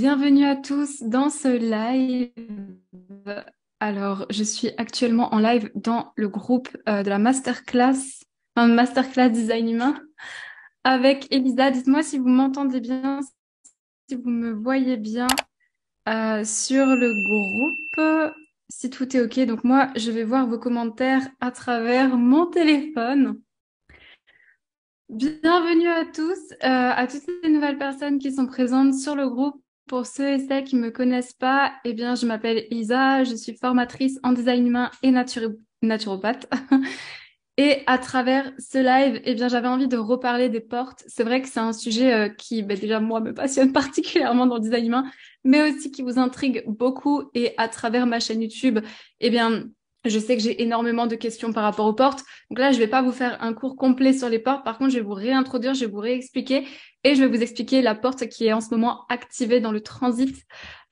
Bienvenue à tous dans ce live. Alors, je suis actuellement en live dans le groupe de la masterclass design humain avec Elisa. Dites-moi si vous m'entendez bien, si vous me voyez bien sur le groupe, si tout est OK. Donc moi, je vais voir vos commentaires à travers mon téléphone. Bienvenue à tous, à toutes les nouvelles personnes qui sont présentes sur le groupe. Pour ceux et celles qui me connaissent pas, eh bien, je m'appelle Isa, je suis formatrice en design humain et naturopathe. Et à travers ce live, eh bien, j'avais envie de reparler des portes. C'est vrai que c'est un sujet qui, déjà, moi, me passionne particulièrement dans le design humain, mais aussi qui vous intrigue beaucoup. Et à travers ma chaîne YouTube, eh bien, je sais que j'ai énormément de questions par rapport aux portes. Donc là, je vais pas vous faire un cours complet sur les portes. Par contre, je vais vous réintroduire, je vais vous réexpliquer et je vais vous expliquer la porte qui est en ce moment activée dans le transit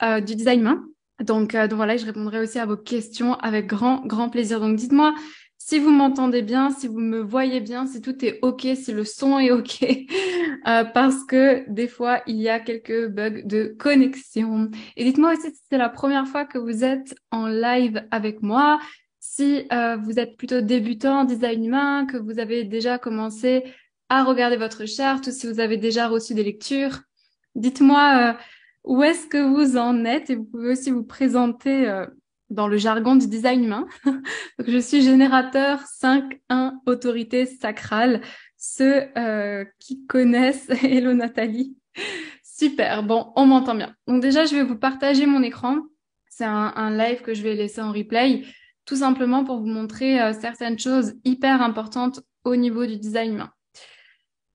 du design humain. Donc voilà, je répondrai aussi à vos questions avec grand, grand plaisir. Donc dites-moi si vous m'entendez bien, si vous me voyez bien, si tout est OK, si le son est OK, parce que des fois, il y a quelques bugs de connexion. Et dites-moi aussi si c'est la première fois que vous êtes en live avec moi, si vous êtes plutôt débutant en design humain, que vous avez déjà commencé à regarder votre charte ou si vous avez déjà reçu des lectures. Dites-moi où est-ce que vous en êtes et vous pouvez aussi vous présenter dans le jargon du design humain. Donc, je suis générateur 5-1 autorité sacrale. Ceux qui connaissent, hello Nathalie. Super, bon, on m'entend bien. Donc déjà, je vais vous partager mon écran. C'est un live que je vais laisser en replay, tout simplement pour vous montrer certaines choses hyper importantes au niveau du design humain.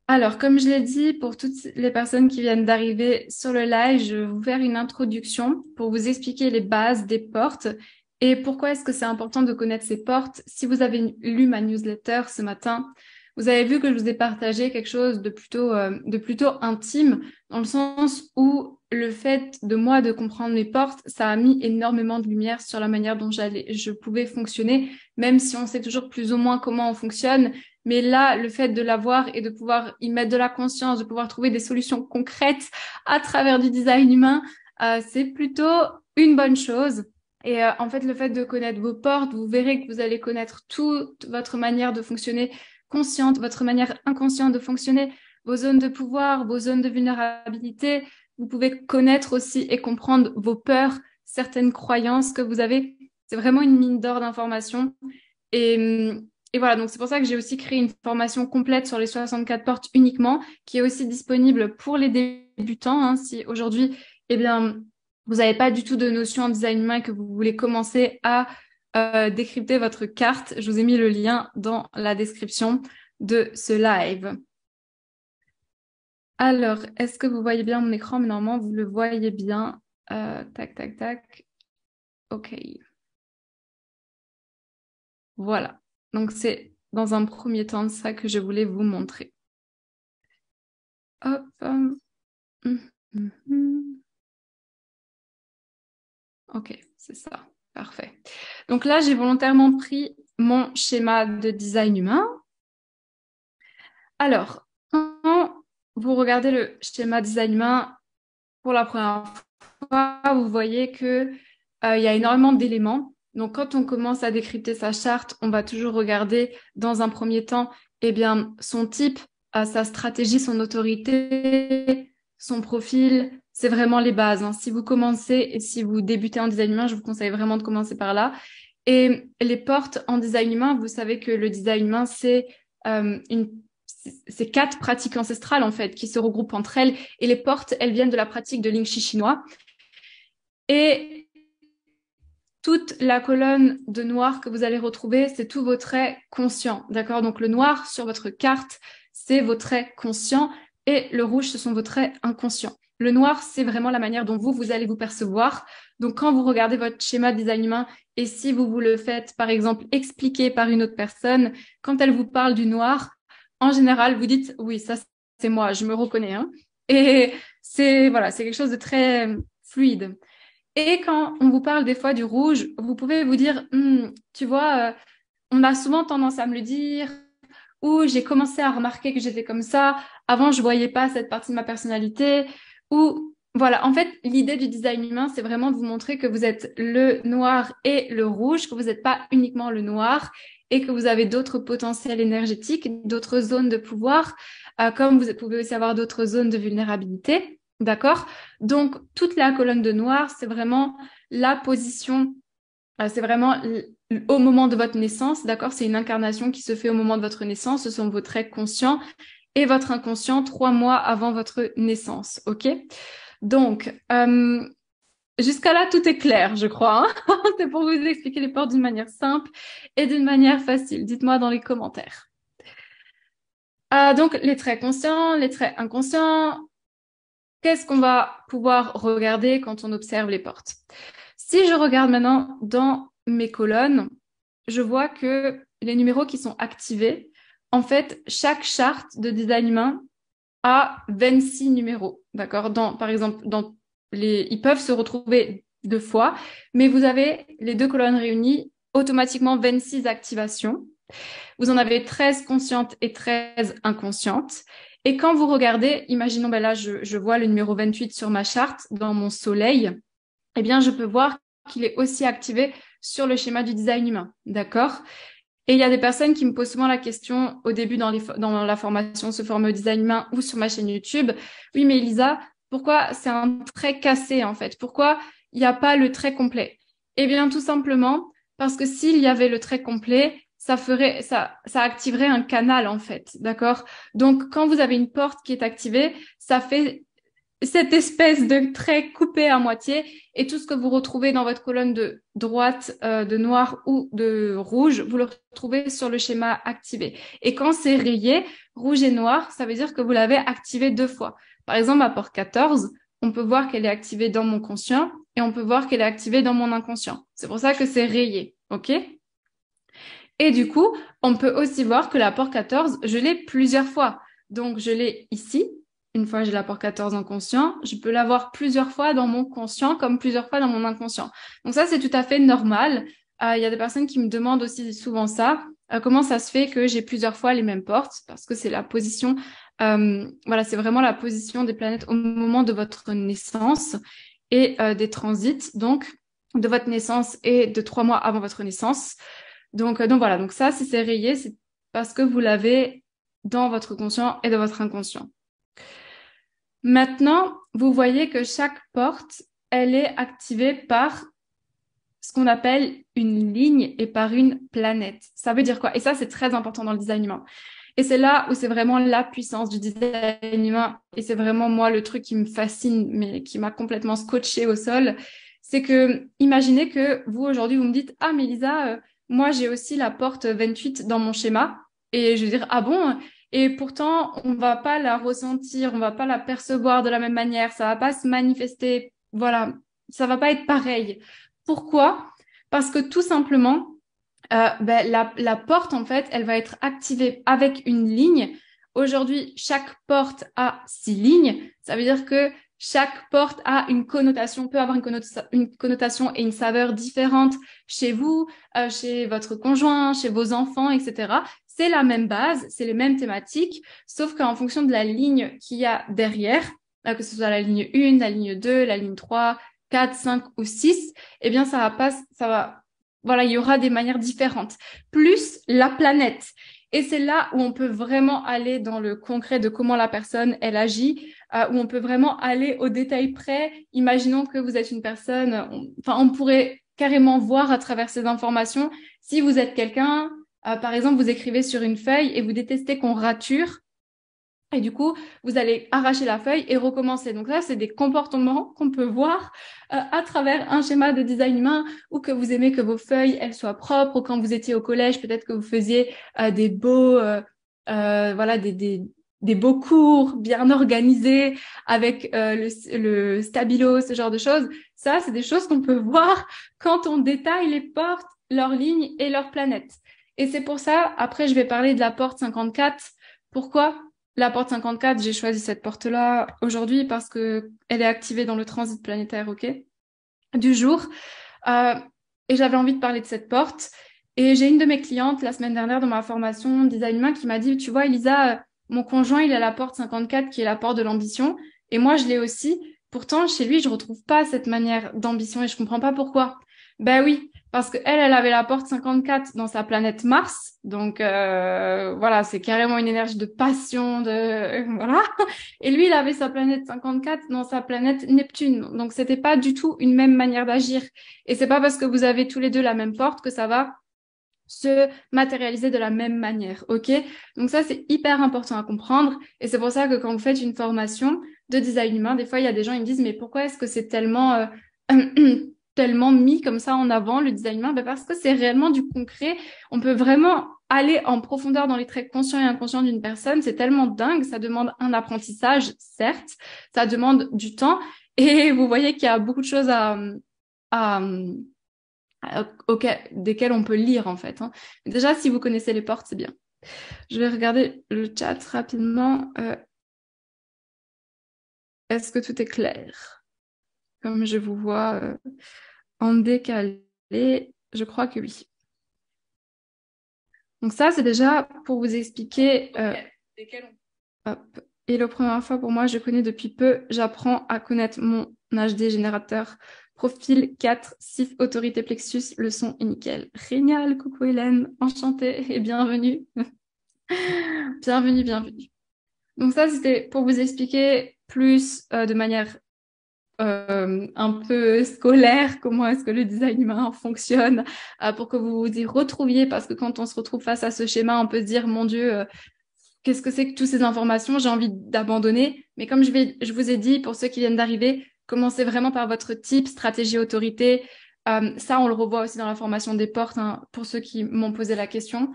Alors, comme je l'ai dit, pour toutes les personnes qui viennent d'arriver sur le live, je vais vous faire une introduction pour vous expliquer les bases des portes et pourquoi est-ce que c'est important de connaître ces portes. Si vous avez lu ma newsletter ce matin, vous avez vu que je vous ai partagé quelque chose de plutôt intime, dans le sens où le fait de moi de comprendre mes portes, ça a mis énormément de lumière sur la manière dont je pouvais fonctionner, même si on sait toujours plus ou moins comment on fonctionne. Mais là, le fait de l'avoir et de pouvoir y mettre de la conscience, de pouvoir trouver des solutions concrètes à travers du design humain, c'est plutôt une bonne chose. Et en fait, le fait de connaître vos portes, vous verrez que vous allez connaître toute votre manière de fonctionner consciente, votre manière inconsciente de fonctionner, vos zones de pouvoir, vos zones de vulnérabilité. Vous pouvez connaître aussi et comprendre vos peurs, certaines croyances que vous avez. C'est vraiment une mine d'or d'informations. Et, et voilà, donc c'est pour ça que j'ai aussi créé une formation complète sur les 64 portes uniquement, qui est aussi disponible pour les débutants. Hein, si aujourd'hui, eh bien, vous n'avez pas du tout de notion en design humain et que vous voulez commencer à décrypter votre carte, je vous ai mis le lien dans la description de ce live. Alors, est-ce que vous voyez bien mon écran? Mais normalement, vous le voyez bien. Tac, tac, tac. OK. Voilà. Donc, c'est dans un premier temps de ça que je voulais vous montrer. Hop. Hum. OK, c'est ça. Parfait. Donc là, j'ai volontairement pris mon schéma de design humain. Alors, quand vous regardez le schéma design humain pour la première fois, vous voyez que il y a énormément d'éléments. Donc, quand on commence à décrypter sa charte, on va toujours regarder dans un premier temps, eh bien, son type, sa stratégie, son autorité, son profil. C'est vraiment les bases. Hein. Si vous commencez et si vous débutez en design humain, je vous conseille vraiment de commencer par là. Et les portes en design humain, vous savez que le design humain, c'est 4 pratiques ancestrales en fait qui se regroupent entre elles. Et les portes, elles viennent de la pratique de Ling Shi chinois. Et toute la colonne de noir que vous allez retrouver, c'est tous vos traits conscients, d'accord? Donc le noir sur votre carte, c'est vos traits conscients et le rouge, ce sont vos traits inconscients. Le noir, c'est vraiment la manière dont vous allez vous percevoir. Donc quand vous regardez votre schéma de design humain et si vous le faites, par exemple, expliquer par une autre personne, quand elle vous parle du noir, en général, vous dites, oui, ça, c'est moi, je me reconnais. Hein. Et voilà, c'est quelque chose de très fluide. Et quand on vous parle des fois du rouge, vous pouvez vous dire, tu vois, on a souvent tendance à me le dire, ou j'ai commencé à remarquer que j'étais comme ça, avant je voyais pas cette partie de ma personnalité, ou Voilà, en fait, l'idée du design humain, c'est vraiment de vous montrer que vous êtes le noir et le rouge, que vous n'êtes pas uniquement le noir et que vous avez d'autres potentiels énergétiques, d'autres zones de pouvoir, comme vous pouvez aussi avoir d'autres zones de vulnérabilité. D'accord? Donc, toute la colonne de noir, c'est vraiment la position, c'est vraiment au moment de votre naissance. D'accord? C'est une incarnation qui se fait au moment de votre naissance. Ce sont vos traits conscients et votre inconscient 3 mois avant votre naissance. OK? Donc, jusqu'à là, tout est clair, je crois, hein. C'est pour vous expliquer les portes d'une manière simple et d'une manière facile. Dites-moi dans les commentaires. Donc, les traits conscients, les traits inconscients, qu'est-ce qu'on va pouvoir regarder quand on observe les portes? Si je regarde maintenant dans mes colonnes, je vois que les numéros qui sont activés, en fait, chaque charte de design humain a 26 numéros, d'accord? Par exemple, ils peuvent se retrouver 2 fois, mais vous avez les 2 colonnes réunies, automatiquement 26 activations. Vous en avez 13 conscientes et 13 inconscientes. Et quand vous regardez, imaginons, ben là, je vois le numéro 28 sur ma charte dans mon soleil, eh bien, je peux voir qu'il est aussi activé sur le schéma du design humain, d'accord? Et il y a des personnes qui me posent souvent la question au début dans la formation Se former au design humain ou sur ma chaîne YouTube. Oui, mais Elisa, pourquoi c'est un trait cassé en fait? Pourquoi il n'y a pas le trait complet? Eh bien, tout simplement parce que s'il y avait le trait complet, ça activerait un canal en fait, d'accord? Donc, quand vous avez une porte qui est activée, ça fait cette espèce de trait coupé à moitié et tout ce que vous retrouvez dans votre colonne de droite de noir ou de rouge, vous le retrouvez sur le schéma activé. Et quand c'est rayé, rouge et noir, ça veut dire que vous l'avez activé 2 fois. Par exemple, à porte 14, on peut voir qu'elle est activée dans mon conscient et on peut voir qu'elle est activée dans mon inconscient. C'est pour ça que c'est rayé, ok? Et du coup, on peut aussi voir que la porte 14, je l'ai plusieurs fois. Donc, je l'ai ici. Une fois, j'ai la porte 14 en conscient. Je peux l'avoir plusieurs fois dans mon conscient, comme plusieurs fois dans mon inconscient. Donc ça, c'est tout à fait normal. Il y a des personnes qui me demandent aussi souvent ça. Comment ça se fait que j'ai plusieurs fois les mêmes portes? Parce que c'est la position, voilà, c'est vraiment la position des planètes au moment de votre naissance et des transits, donc de votre naissance et de 3 mois avant votre naissance. Donc voilà, donc ça, si c'est rayé, c'est parce que vous l'avez dans votre conscient et dans votre inconscient. Maintenant, vous voyez que chaque porte, elle est activée par ce qu'on appelle une ligne et par une planète. Ça veut dire quoi? Et ça, c'est très important dans le design humain. Et c'est là où c'est vraiment la puissance du design humain. Et c'est vraiment moi le truc qui me fascine, mais qui m'a complètement scotché au sol. C'est que, imaginez que vous, aujourd'hui, vous me dites, ah, mais Lisa, moi, j'ai aussi la porte 28 dans mon schéma. Et je vais dire, ah bon? Et pourtant, on va pas la ressentir, on va pas la percevoir de la même manière, ça va pas se manifester, voilà, ça va pas être pareil. Pourquoi? Parce que tout simplement, la porte, en fait, elle va être activée avec une ligne. Aujourd'hui, chaque porte a 6 lignes. Ça veut dire que chaque porte a une connotation, peut avoir une connotation et une saveur différente chez vous, chez votre conjoint, chez vos enfants, etc. C'est la même base, c'est les mêmes thématiques, sauf qu'en fonction de la ligne qu'il y a derrière, que ce soit la ligne 1, la ligne 2, la ligne 3, 4, 5 ou 6, eh bien, voilà, il y aura des manières différentes. Plus la planète. Et c'est là où on peut vraiment aller dans le concret de comment la personne, elle agit, où on peut vraiment aller au détail près. Imaginons que vous êtes une personne, on pourrait carrément voir à travers ces informations si vous êtes quelqu'un, par exemple, vous écrivez sur une feuille et vous détestez qu'on rature. Et du coup, vous allez arracher la feuille et recommencer. Donc là, c'est des comportements qu'on peut voir à travers un schéma de design humain, ou que vous aimez que vos feuilles, elles soient propres, ou quand vous étiez au collège, peut-être que vous faisiez des beaux, voilà, des beaux cours bien organisés avec le stabilo, ce genre de choses. Ça, c'est des choses qu'on peut voir quand on détaille les portes, leurs lignes et leurs planètes. Et c'est pour ça, après, je vais parler de la porte 54. Pourquoi? La porte 54, j'ai choisi cette porte-là aujourd'hui parce que elle est activée dans le transit planétaire, ok, du jour. Euh, et j'avais envie de parler de cette porte. Et j'ai une de mes clientes la semaine dernière dans ma formation design humain qui m'a dit, tu vois, Elisa, mon conjoint, il a la porte 54 qui est la porte de l'ambition. Et moi, je l'ai aussi. Pourtant, chez lui, je retrouve pas cette manière d'ambition et je comprends pas pourquoi. Ben oui, parce que elle avait la porte 54 dans sa planète Mars. Donc, voilà, c'est carrément une énergie de passion, voilà. Et lui, il avait sa planète 54 dans sa planète Neptune. Donc, c'était pas du tout une même manière d'agir. Et c'est pas parce que vous avez tous les deux la même porte que ça va se matérialiser de la même manière, ok? Donc ça, c'est hyper important à comprendre. Et c'est pour ça que quand vous faites une formation de design humain, des fois, il y a des gens, ils me disent, mais pourquoi est-ce que c'est tellement, tellement mis comme ça en avant, le design humain? Ben parce que c'est réellement du concret. On peut vraiment aller en profondeur dans les traits conscients et inconscients d'une personne. C'est tellement dingue. Ça demande un apprentissage, certes. Ça demande du temps. Et vous voyez qu'il y a beaucoup de choses à desquelles on peut lire en fait. Hein. Déjà, si vous connaissez les portes, c'est bien. Je vais regarder le chat rapidement. Est-ce que tout est clair? Comme je vous vois en décalé, je crois que oui. Donc ça, c'est déjà pour vous expliquer. Hop. Et la première fois pour moi, je connais depuis peu. J'apprends à connaître mon HD générateur. Profil 4, 6, autorité plexus, le son est nickel. Génial, coucou Hélène, enchantée et bienvenue. Bienvenue, bienvenue. Donc ça, c'était pour vous expliquer plus de manière un peu scolaire comment est-ce que le design humain fonctionne pour que vous vous y retrouviez parce que quand on se retrouve face à ce schéma, on peut se dire, mon Dieu, qu'est-ce que c'est que toutes ces informations? J'ai envie d'abandonner. Mais comme je vous ai dit, pour ceux qui viennent d'arriver, commencez vraiment par votre type, stratégie, autorité. Ça, on le revoit aussi dans la formation des portes, hein, pour ceux qui m'ont posé la question.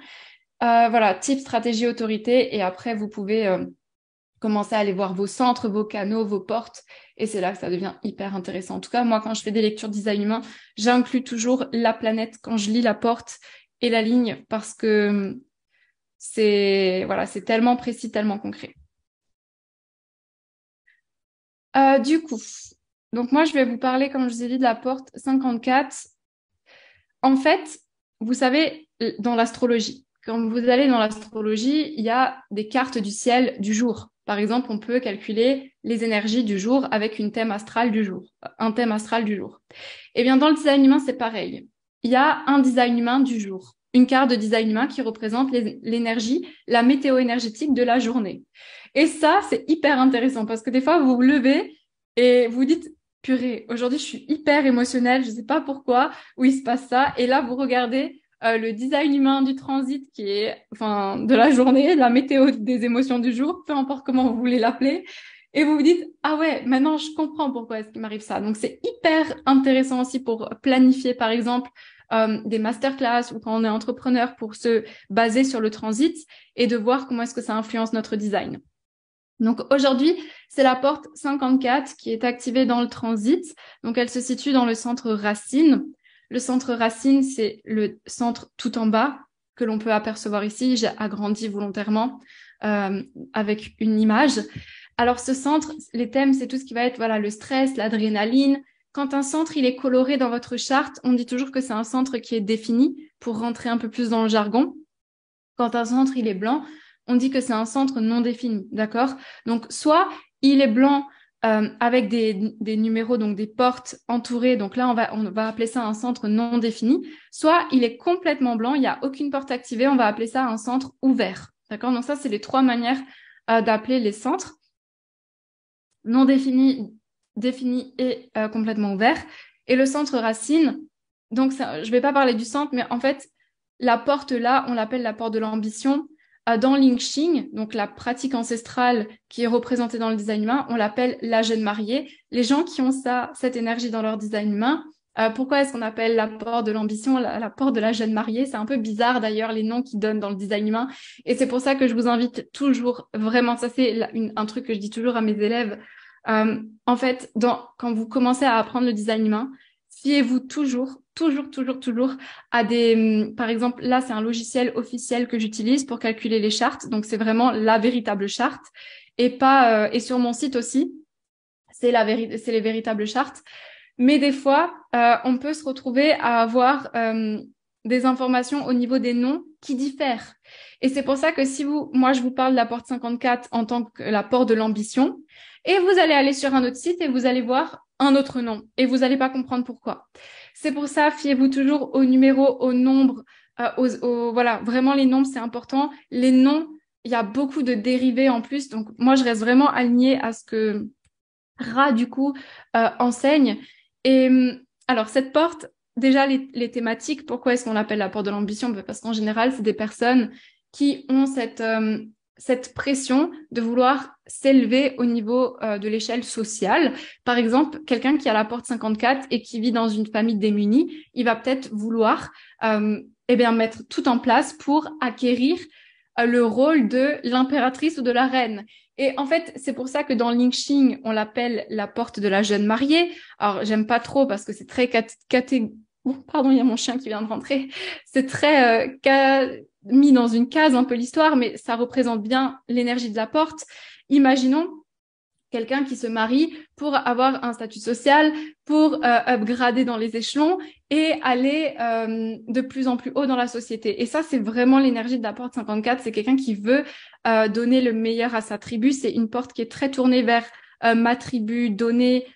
Voilà, type, stratégie, autorité. Et après, vous pouvez commencer à aller voir vos centres, vos canaux, vos portes. Et c'est là que ça devient hyper intéressant. En tout cas, moi, quand je fais des lectures design humain, j'inclus toujours la planète quand je lis la porte et la ligne parce que c'est tellement précis, tellement concret. Du coup, donc moi, je vais vous parler, comme je vous ai dit, de la porte 54. En fait, vous savez, dans l'astrologie, quand vous allez dans l'astrologie, il y a des cartes du ciel du jour. Par exemple, on peut calculer les énergies du jour avec une thème astrale du jour, un thème astral du jour. Eh bien, dans le design humain, c'est pareil. Il y a un design humain du jour, une carte de design humain qui représente l'énergie, la météo énergétique de la journée. Et ça, c'est hyper intéressant parce que des fois, vous vous levez et vous dites, purée, aujourd'hui, je suis hyper émotionnelle, je ne sais pas pourquoi, où il se passe ça. Et là, vous regardez le design humain du transit qui est, enfin, de la journée, la météo des émotions du jour, peu importe comment vous voulez l'appeler. Et vous vous dites, ah ouais, maintenant je comprends pourquoi est-ce qu'il m'arrive ça. Donc c'est hyper intéressant aussi pour planifier, par exemple, des masterclass ou quand on est entrepreneur pour se baser sur le transit et de voir comment est-ce que ça influence notre design. Donc aujourd'hui, c'est la porte 54 qui est activée dans le transit. Donc elle se situe dans le centre racine. Le centre racine, c'est le centre tout en bas que l'on peut apercevoir ici. J'ai agrandi volontairement avec une image. Alors ce centre, les thèmes, c'est tout ce qui va être voilà le stress, l'adrénaline. Quand un centre il est coloré dans votre charte, on dit toujours que c'est un centre qui est défini pour rentrer un peu plus dans le jargon. Quand un centre il est blanc, on dit que c'est un centre non défini, d'accord? Donc soit il est blanc avec des numéros, donc des portes entourées, donc là on va appeler ça un centre non défini, soit il est complètement blanc, il n'y a aucune porte activée, on va appeler ça un centre ouvert, d'accord? Donc ça c'est les trois manières d'appeler les centres non défini, défini et complètement ouvert. Et le centre racine, donc ça, je vais pas parler du centre, mais en fait, la porte là, on l'appelle la porte de l'ambition. Dans l'I Ching, donc la pratique ancestrale qui est représentée dans le design humain, on l'appelle la jeune mariée. Les gens qui ont ça, cette énergie dans leur design humain, pourquoi est-ce qu'on appelle la porte de l'ambition la porte de la jeune mariée? C'est un peu bizarre d'ailleurs les noms qu'ils donnent dans le design humain. Et c'est pour ça que je vous invite toujours, vraiment, ça c'est un truc que je dis toujours à mes élèves. En fait, quand vous commencez à apprendre le design humain, fiez-vous toujours à par exemple, là, c'est un logiciel officiel que j'utilise pour calculer les chartes. Donc, c'est vraiment la véritable charte et pas, et sur mon site aussi, c'est les véritables chartes. Mais des fois, on peut se retrouver à avoir des informations au niveau des noms qui diffèrent. Et c'est pour ça que moi, je vous parle de la porte 54 en tant que la porte de l'ambition. Et vous allez aller sur un autre site et vous allez voir un autre nom et vous n'allez pas comprendre pourquoi. C'est pour ça, fiez-vous toujours aux numéros, aux nombres, voilà, vraiment les nombres, c'est important. Les noms, il y a beaucoup de dérivés en plus. Donc, moi, je reste vraiment alignée à ce que Ra, du coup, enseigne. Et alors, cette porte, déjà, les thématiques, pourquoi est-ce qu'on l'appelle la porte de l'ambition? Parce qu'en général, c'est des personnes qui ont cette pression de vouloir s'élever au niveau de l'échelle sociale. Par exemple, quelqu'un qui a la porte 54 et qui vit dans une famille démunie, il va peut-être vouloir eh bien, mettre tout en place pour acquérir le rôle de l'impératrice ou de la reine. Et en fait, c'est pour ça que dans Lingxing, on l'appelle la porte de la jeune mariée. Alors, j'aime pas trop parce que c'est très Oh, pardon, il y a mon chien qui vient de rentrer. C'est très mis dans une case un peu l'histoire, mais ça représente bien l'énergie de la porte. Imaginons quelqu'un qui se marie pour avoir un statut social, pour upgrader dans les échelons et aller de plus en plus haut dans la société. Et ça, c'est vraiment l'énergie de la porte 54. C'est quelqu'un qui veut donner le meilleur à sa tribu. C'est une porte qui est très tournée vers ma tribu, donner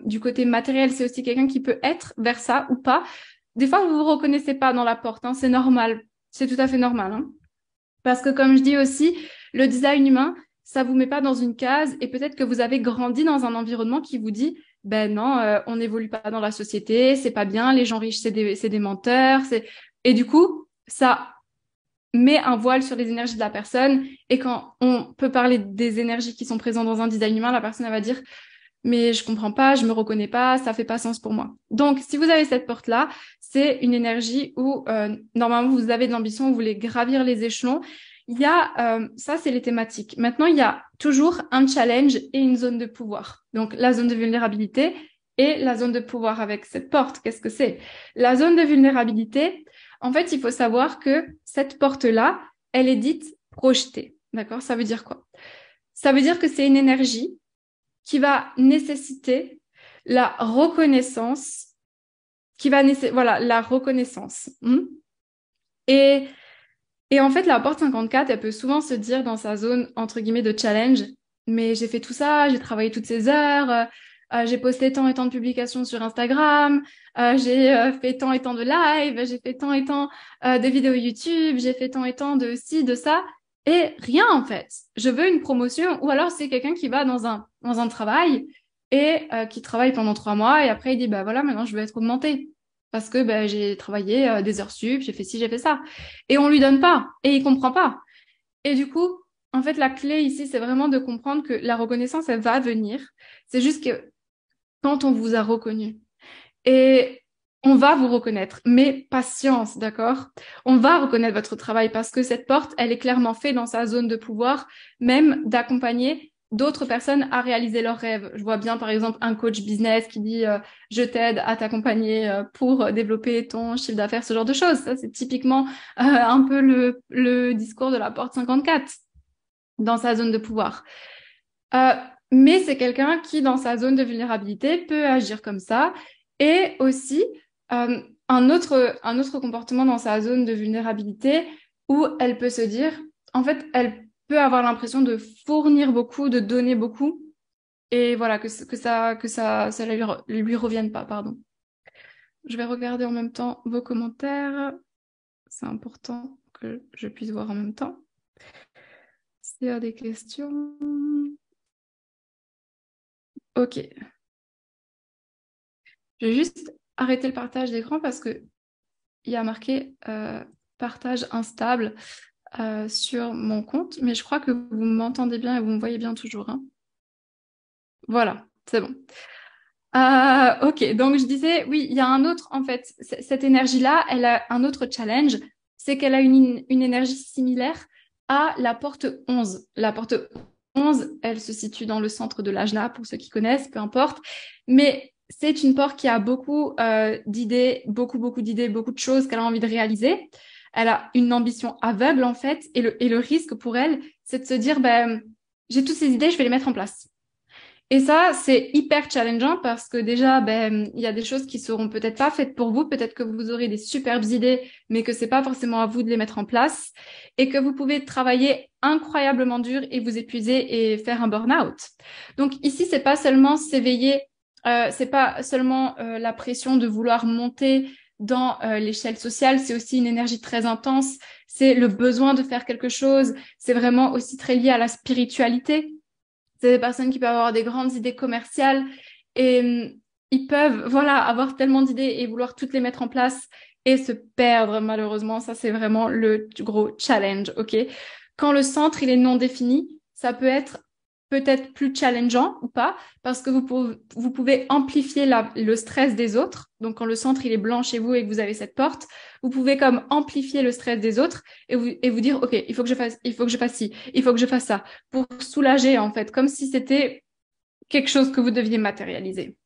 du côté matériel. C'est aussi quelqu'un qui peut être vers ça ou pas. Des fois, vous vous reconnaissez pas dans la porte, hein, c'est normal. C'est tout à fait normal. Hein. Parce que comme je dis aussi, le design humain, ça vous met pas dans une case et peut-être que vous avez grandi dans un environnement qui vous dit, ben non, on n'évolue pas dans la société, c'est pas bien, les gens riches, c'est des menteurs. Et du coup, ça met un voile sur les énergies de la personne. Et quand on peut parler des énergies qui sont présentes dans un design humain, la personne elle va dire, mais je comprends pas, je me reconnais pas, ça fait pas sens pour moi. Donc, si vous avez cette porte-là, c'est une énergie où normalement vous avez de l'ambition, vous voulez gravir les échelons. Il y a ça, c'est les thématiques. Maintenant, il y a toujours un challenge et une zone de pouvoir. Donc, la zone de vulnérabilité et la zone de pouvoir avec cette porte. Qu'est-ce que c'est? La zone de vulnérabilité, en fait, il faut savoir que cette porte-là, elle est dite projetée. D'accord? Ça veut dire quoi? Ça veut dire que c'est une énergie qui va nécessiter la reconnaissance, voilà, la reconnaissance. Et en fait, la porte 54, elle peut souvent se dire dans sa zone, entre guillemets, de challenge, mais j'ai fait tout ça, j'ai travaillé toutes ces heures, j'ai posté tant et tant de publications sur Instagram, j'ai fait tant et tant de lives, j'ai fait tant et tant de vidéos YouTube, j'ai fait tant et tant de ci, de ça, et rien en fait. Je veux une promotion, ou alors c'est quelqu'un qui va dans un travail et qui travaille pendant 3 mois, et après il dit, bah voilà, maintenant je veux être augmenté. Parce que bah, j'ai travaillé des heures sup, j'ai fait ci, j'ai fait ça. Et on lui donne pas, et il comprend pas. Et du coup, en fait, la clé ici, c'est vraiment de comprendre que la reconnaissance, elle va venir. C'est juste que quand on vous a reconnu, et on va vous reconnaître, mais patience, d'accord? On va reconnaître votre travail parce que cette porte, elle est clairement faite dans sa zone de pouvoir, même d'accompagner d'autres personnes à réaliser leurs rêves. Je vois bien, par exemple, un coach business qui dit je t'aide à t'accompagner pour développer ton chiffre d'affaires, ce genre de choses. Ça, c'est typiquement un peu le discours de la porte 54 dans sa zone de pouvoir. Euh, mais c'est quelqu'un qui, dans sa zone de vulnérabilité, peut agir comme ça. Et aussi, un autre comportement dans sa zone de vulnérabilité où elle peut se dire, en fait, elle peut avoir l'impression de fournir beaucoup, de donner beaucoup, et voilà, que ça lui revienne pas, pardon. Je vais regarder en même temps vos commentaires. C'est important que je puisse voir en même temps. S'il y a des questions. Ok. Je vais juste arrêter le partage d'écran parce que il y a marqué partage instable sur mon compte, mais je crois que vous m'entendez bien et vous me voyez bien toujours. Hein. Voilà, c'est bon. Ok, donc je disais, oui, il y a un autre, en fait, cette énergie-là, elle a un autre challenge, c'est qu'elle a une énergie similaire à la porte 11. La porte 11, elle se situe dans le centre de l'ajna, pour ceux qui connaissent, peu importe, mais c'est une porte qui a beaucoup d'idées, beaucoup d'idées, beaucoup de choses qu'elle a envie de réaliser. Elle a une ambition aveugle, en fait, et le risque pour elle, c'est de se dire, ben, j'ai toutes ces idées, je vais les mettre en place. Et ça, c'est hyper challengeant parce que déjà, ben, il y a des choses qui seront peut-être pas faites pour vous. Peut-être que vous aurez des superbes idées, mais que c'est pas forcément à vous de les mettre en place et que vous pouvez travailler incroyablement dur et vous épuiser et faire un burn-out. Donc ici, c'est pas seulement s'éveiller, c'est pas seulement la pression de vouloir monter dans l'échelle sociale, c'est aussi une énergie très intense, c'est le besoin de faire quelque chose, c'est vraiment aussi très lié à la spiritualité. C'est des personnes qui peuvent avoir des grandes idées commerciales et ils peuvent, voilà, avoir tellement d'idées et vouloir toutes les mettre en place et se perdre, malheureusement. Ça, c'est vraiment le gros challenge, OK? Quand le centre, il est non défini, ça peut être peut-être plus challengeant ou pas, parce que vous pouvez amplifier le stress des autres. Donc, quand le centre, il est blanc chez vous et que vous avez cette porte, vous pouvez comme amplifier le stress des autres et vous dire, OK, il faut que je fasse ci, il faut que je fasse ça pour soulager, en fait, comme si c'était quelque chose que vous deviez matérialiser.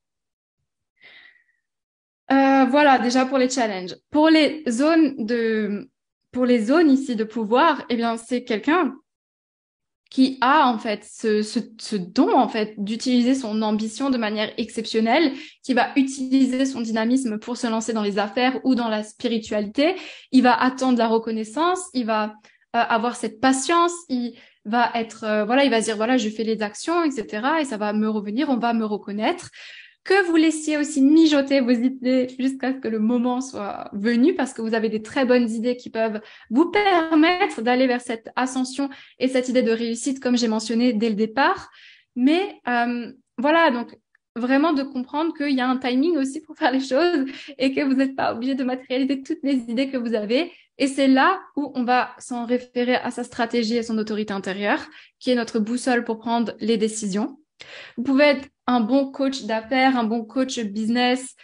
Voilà, déjà pour les challenges. Pour les zones ici de pouvoir, eh bien, c'est quelqu'un qui a en fait ce don en fait d'utiliser son ambition de manière exceptionnelle, qui va utiliser son dynamisme pour se lancer dans les affaires ou dans la spiritualité. Il va attendre la reconnaissance, il va avoir cette patience, il va être voilà, il va se dire voilà, je fais les actions, etc. et ça va me revenir, on va me reconnaître. Que vous laissiez aussi mijoter vos idées jusqu'à ce que le moment soit venu, parce que vous avez des très bonnes idées qui peuvent vous permettre d'aller vers cette ascension et cette idée de réussite, comme j'ai mentionné dès le départ. Mais voilà, donc vraiment de comprendre qu'il y a un timing aussi pour faire les choses et que vous n'êtes pas obligé de matérialiser toutes les idées que vous avez. Et c'est là où on va s'en référer à sa stratégie et son autorité intérieure, qui est notre boussole pour prendre les décisions. Vous pouvez être un bon coach d'affaires, un bon coach business,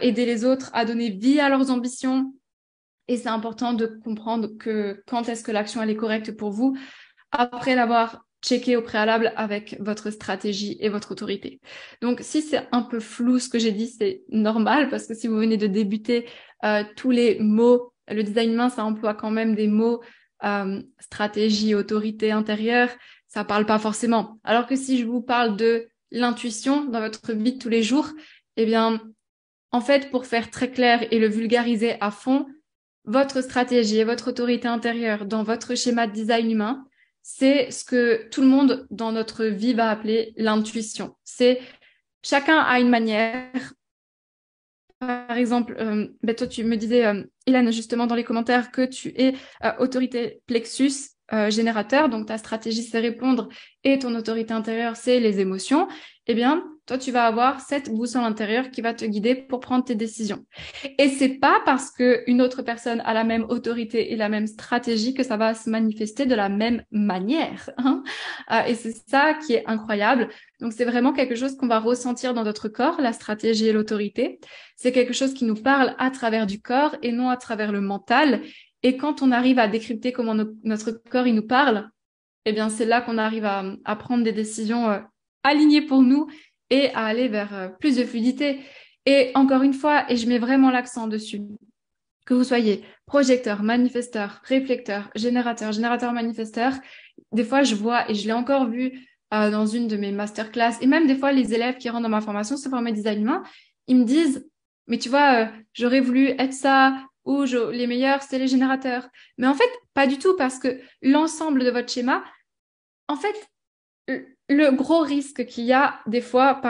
aider les autres à donner vie à leurs ambitions. Et c'est important de comprendre que quand est-ce que l'action elle est correcte pour vous, après l'avoir checké au préalable avec votre stratégie et votre autorité. Donc, si c'est un peu flou ce que j'ai dit, c'est normal parce que si vous venez de débuter, tous les mots, le design humain, ça emploie quand même des mots stratégie, autorité intérieure, ça parle pas forcément. Alors que si je vous parle de l'intuition dans votre vie de tous les jours, eh bien, en fait, pour faire très clair et le vulgariser à fond, votre stratégie et votre autorité intérieure dans votre schéma de design humain, c'est ce que tout le monde dans notre vie va appeler l'intuition. C'est chacun a une manière. Par exemple, ben toi, tu me disais, Hélène, justement dans les commentaires, que tu es autorité plexus générateur, donc ta stratégie, c'est répondre, et ton autorité intérieure, c'est les émotions. Eh bien, toi, tu vas avoir cette boussole intérieure qui va te guider pour prendre tes décisions. Et c'est pas parce que une autre personne a la même autorité et la même stratégie que ça va se manifester de la même manière, hein. Et c'est ça qui est incroyable. Donc, c'est vraiment quelque chose qu'on va ressentir dans notre corps, la stratégie et l'autorité. C'est quelque chose qui nous parle à travers du corps et non à travers le mental. Et quand on arrive à décrypter comment notre corps il nous parle, eh bien, c'est là qu'on arrive à prendre des décisions alignées pour nous et à aller vers plus de fluidité. Et encore une fois, et je mets vraiment l'accent dessus, que vous soyez projecteur, manifesteur, réflecteur, générateur, manifesteur, des fois je vois, et je l'ai encore vu dans une de mes masterclass, et même des fois les élèves qui rentrent dans ma formation se former design humain, ils me disent, mais tu vois, j'aurais voulu être ça, ou les meilleurs, c'est les générateurs. Mais en fait, pas du tout, parce que l'ensemble de votre schéma, en fait, le gros risque qu'il y a des fois,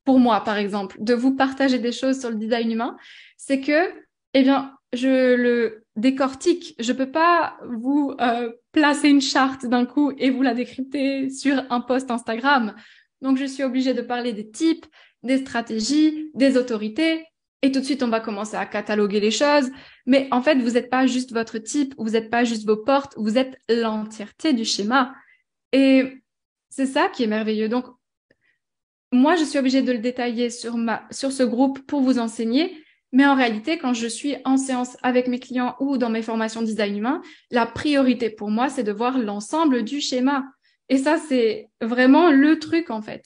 pour moi par exemple, de vous partager des choses sur le design humain, c'est que, eh bien, je le décortique. Je peux pas vous placer une charte d'un coup et vous la décrypter sur un post Instagram. Donc, je suis obligée de parler des types, des stratégies, des autorités. Et tout de suite, on va commencer à cataloguer les choses. Mais en fait, vous n'êtes pas juste votre type, vous n'êtes pas juste vos portes, vous êtes l'entièreté du schéma. Et c'est ça qui est merveilleux. Donc, moi, je suis obligée de le détailler sur ce groupe pour vous enseigner. Mais en réalité, quand je suis en séance avec mes clients ou dans mes formations design humain, la priorité pour moi, c'est de voir l'ensemble du schéma. Et ça, c'est vraiment le truc, en fait.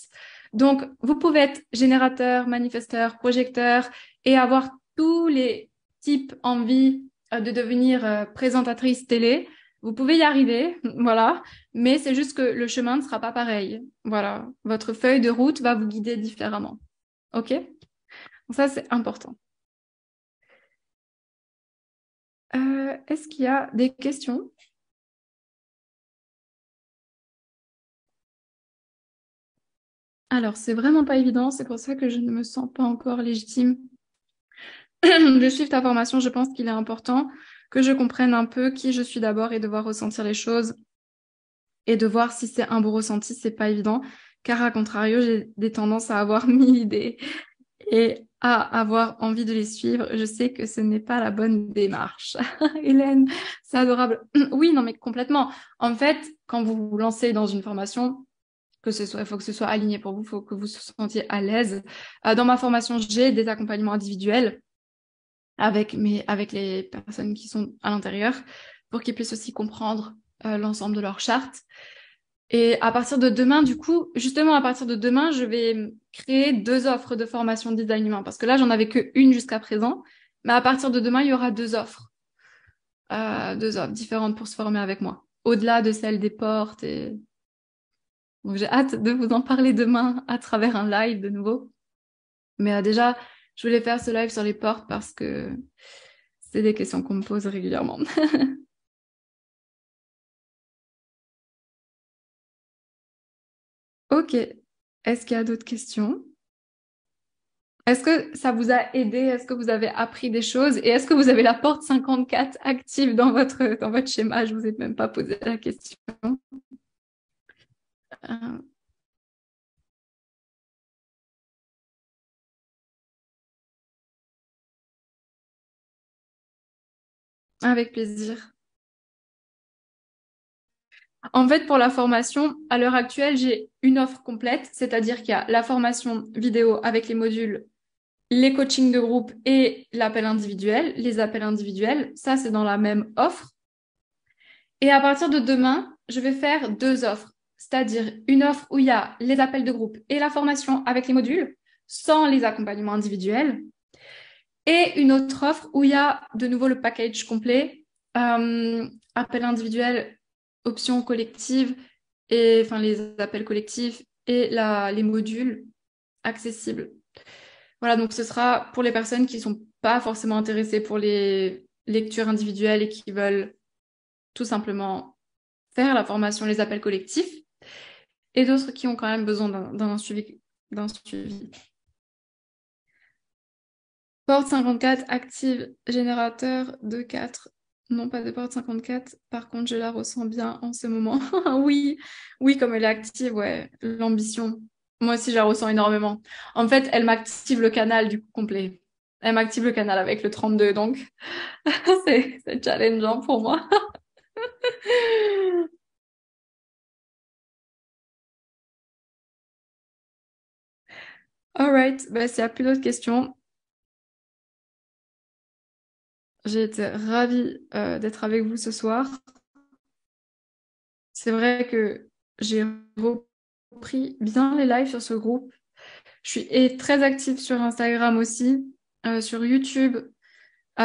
Donc, vous pouvez être générateur, manifesteur, projecteur et avoir tous les types envie de devenir présentatrice télé. Vous pouvez y arriver, voilà, mais c'est juste que le chemin ne sera pas pareil. Voilà, votre feuille de route va vous guider différemment. OK? Donc ça, c'est important. Est-ce qu'il y a des questions? Alors, c'est vraiment pas évident, c'est pour ça que je ne me sens pas encore légitime de suivre ta formation. Je pense qu'il est important que je comprenne un peu qui je suis d'abord et devoir ressentir les choses et de voir si c'est un bon ressenti, c'est pas évident, car à contrario, j'ai des tendances à avoir 1000 idées et à avoir envie de les suivre. Je sais que ce n'est pas la bonne démarche. Hélène, c'est adorable. Oui, non, mais complètement. En fait, quand vous vous lancez dans une formation, il faut que ce soit aligné pour vous, il faut que vous vous sentiez à l'aise. Dans ma formation, j'ai des accompagnements individuels avec les personnes qui sont à l'intérieur pour qu'ils puissent aussi comprendre l'ensemble de leur charte. Et à partir de demain, du coup, justement, à partir de demain, je vais créer 2 offres de formation de design humain parce que là, j'en avais qu'une jusqu'à présent. Mais à partir de demain, il y aura 2 offres, 2 offres différentes pour se former avec moi, au-delà de celle des portes. Et donc, j'ai hâte de vous en parler demain à travers un live de nouveau. Mais déjà, je voulais faire ce live sur les portes parce que c'est des questions qu'on me pose régulièrement. Ok. Est-ce qu'il y a d'autres questions? Est-ce que ça vous a aidé? Est-ce que vous avez appris des choses? Et est-ce que vous avez la porte 54 active dans votre schéma? Je vous ai même pas posé la question. Euh, avec plaisir. En fait, pour la formation, à l'heure actuelle, j'ai une offre complète, c'est-à-dire qu'il y a la formation vidéo avec les modules, les coachings de groupe et l'appel individuel. Les appels individuels, ça, c'est dans la même offre. Et à partir de demain, je vais faire 2 offres, c'est-à-dire une offre où il y a les appels de groupe et la formation avec les modules, sans les accompagnements individuels, et une autre offre où il y a de nouveau le package complet, appel individuel, options collectives, et enfin les appels collectifs et les modules accessibles. Voilà, donc ce sera pour les personnes qui ne sont pas forcément intéressées pour les lectures individuelles et qui veulent tout simplement faire la formation, les appels collectifs, et d'autres qui ont quand même besoin d'un suivi, d'un suivi. Porte 54 active, générateur de 4. Non, pas de porte 54. Par contre, je la ressens bien en ce moment. Oui, oui, comme elle est active, ouais, l'ambition. Moi aussi, je la ressens énormément. En fait, elle m'active le canal du coup complet. Elle m'active le canal avec le 32, donc c'est challengeant pour moi. All right, bah, s'il n'y a plus d'autres questions, j'ai été ravie d'être avec vous ce soir. C'est vrai que j'ai repris bien les lives sur ce groupe. Je suis très active sur Instagram aussi, sur YouTube.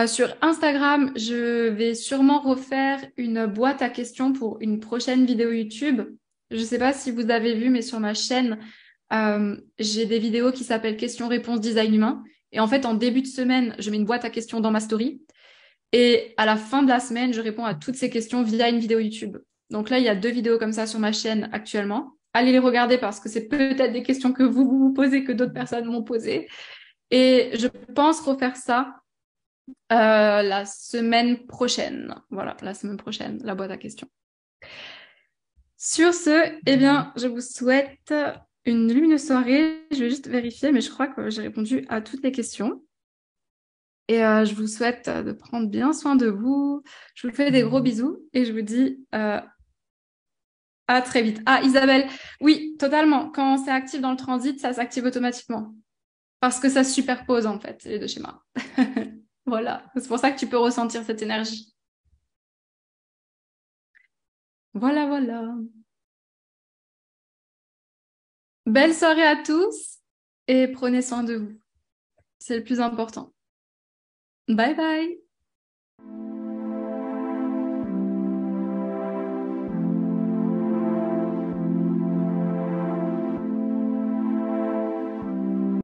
Sur Instagram, je vais sûrement refaire une boîte à questions pour une prochaine vidéo YouTube. Je ne sais pas si vous avez vu, mais sur ma chaîne, j'ai des vidéos qui s'appellent Questions-réponses design humain. Et en fait, en début de semaine, je mets une boîte à questions dans ma story. Et à la fin de la semaine, je réponds à toutes ces questions via une vidéo YouTube. Donc là, il y a 2 vidéos comme ça sur ma chaîne actuellement. Allez les regarder parce que c'est peut-être des questions que vous posez, que d'autres personnes m'ont posées. Et je pense refaire ça la semaine prochaine. Voilà, la semaine prochaine, la boîte à questions. Sur ce, eh bien, je vous souhaite une lumineuse soirée. Je vais juste vérifier, mais je crois que j'ai répondu à toutes les questions. Et je vous souhaite de prendre bien soin de vous. Je vous fais des gros bisous et je vous dis à très vite. Ah, Isabelle, oui, totalement. Quand c'est actif dans le transit, ça s'active automatiquement. Parce que ça se superpose, en fait, les 2 schémas. Voilà. C'est pour ça que tu peux ressentir cette énergie. Voilà, voilà. Belle soirée à tous et prenez soin de vous. C'est le plus important. Bye bye.